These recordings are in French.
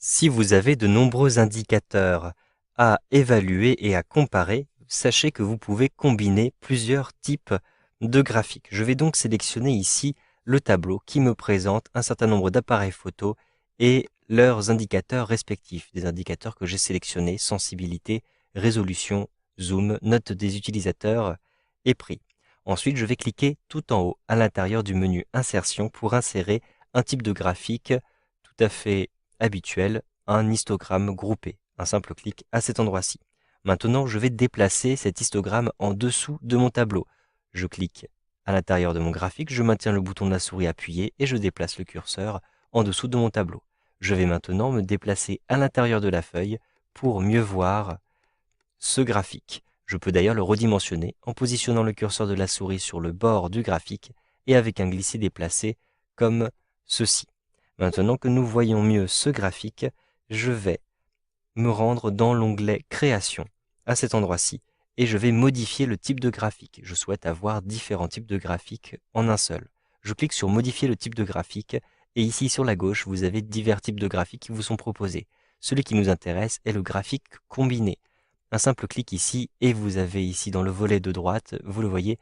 Si vous avez de nombreux indicateurs à évaluer et à comparer, sachez que vous pouvez combiner plusieurs types de graphiques. Je vais donc sélectionner ici le tableau qui me présente un certain nombre d'appareils photo et leurs indicateurs respectifs, des indicateurs que j'ai sélectionnés, sensibilité, résolution, zoom, note des utilisateurs et prix. Ensuite, je vais cliquer tout en haut à l'intérieur du menu Insertion pour insérer un type de graphique tout à fait habituel, un histogramme groupé. Un simple clic à cet endroit-ci. Maintenant, je vais déplacer cet histogramme en dessous de mon tableau. Je clique à l'intérieur de mon graphique, je maintiens le bouton de la souris appuyé et je déplace le curseur en dessous de mon tableau. Je vais maintenant me déplacer à l'intérieur de la feuille pour mieux voir ce graphique. Je peux d'ailleurs le redimensionner en positionnant le curseur de la souris sur le bord du graphique et avec un glisser-déplacer comme ceci. Maintenant que nous voyons mieux ce graphique, je vais me rendre dans l'onglet Création à cet endroit-ci et je vais modifier le type de graphique. Je souhaite avoir différents types de graphiques en un seul. Je clique sur Modifier le type de graphique et ici sur la gauche, vous avez divers types de graphiques qui vous sont proposés. Celui qui nous intéresse est le graphique combiné. Un simple clic ici et vous avez ici dans le volet de droite, vous le voyez,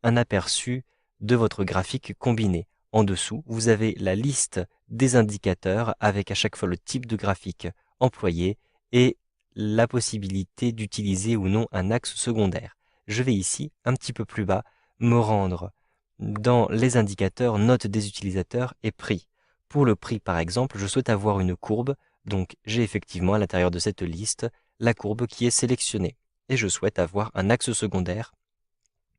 un aperçu de votre graphique combiné. En dessous, vous avez la liste des indicateurs avec à chaque fois le type de graphique employé et la possibilité d'utiliser ou non un axe secondaire. Je vais ici, un petit peu plus bas, me rendre dans les indicateurs notes des utilisateurs et prix. Pour le prix, par exemple, je souhaite avoir une courbe, donc j'ai effectivement à l'intérieur de cette liste la courbe qui est sélectionnée. Et je souhaite avoir un axe secondaire,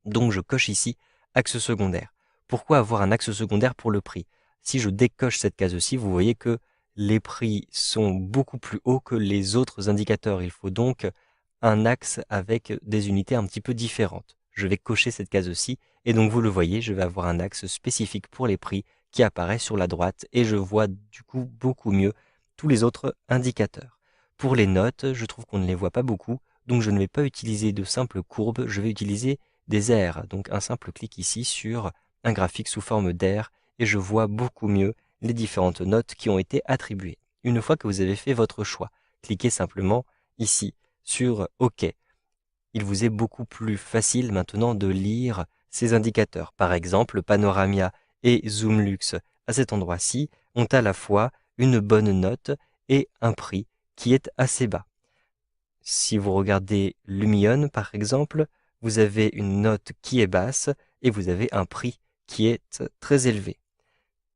donc je coche ici axe secondaire. Pourquoi avoir un axe secondaire pour le prix? Si je décoche cette case-ci, vous voyez que les prix sont beaucoup plus hauts que les autres indicateurs. Il faut donc un axe avec des unités un petit peu différentes. Je vais cocher cette case-ci et donc vous le voyez, je vais avoir un axe spécifique pour les prix qui apparaît sur la droite et je vois du coup beaucoup mieux tous les autres indicateurs. Pour les notes, je trouve qu'on ne les voit pas beaucoup, donc je ne vais pas utiliser de simples courbes, je vais utiliser des airs. Donc un simple clic ici sur un graphique sous forme d'air et je vois beaucoup mieux les différentes notes qui ont été attribuées. Une fois que vous avez fait votre choix, cliquez simplement ici sur OK. Il vous est beaucoup plus facile maintenant de lire ces indicateurs. Par exemple, Panoramia et Zoomlux à cet endroit-ci ont à la fois une bonne note et un prix qui est assez bas. Si vous regardez Lumion par exemple, vous avez une note qui est basse et vous avez un prix qui est très élevé.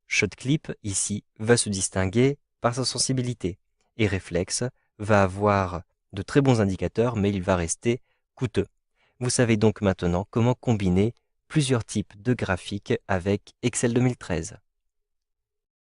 ShotClip, ici, va se distinguer par sa sensibilité. Et Reflex va avoir de très bons indicateurs, mais il va rester coûteux. Vous savez donc maintenant comment combiner plusieurs types de graphiques avec Excel 2013.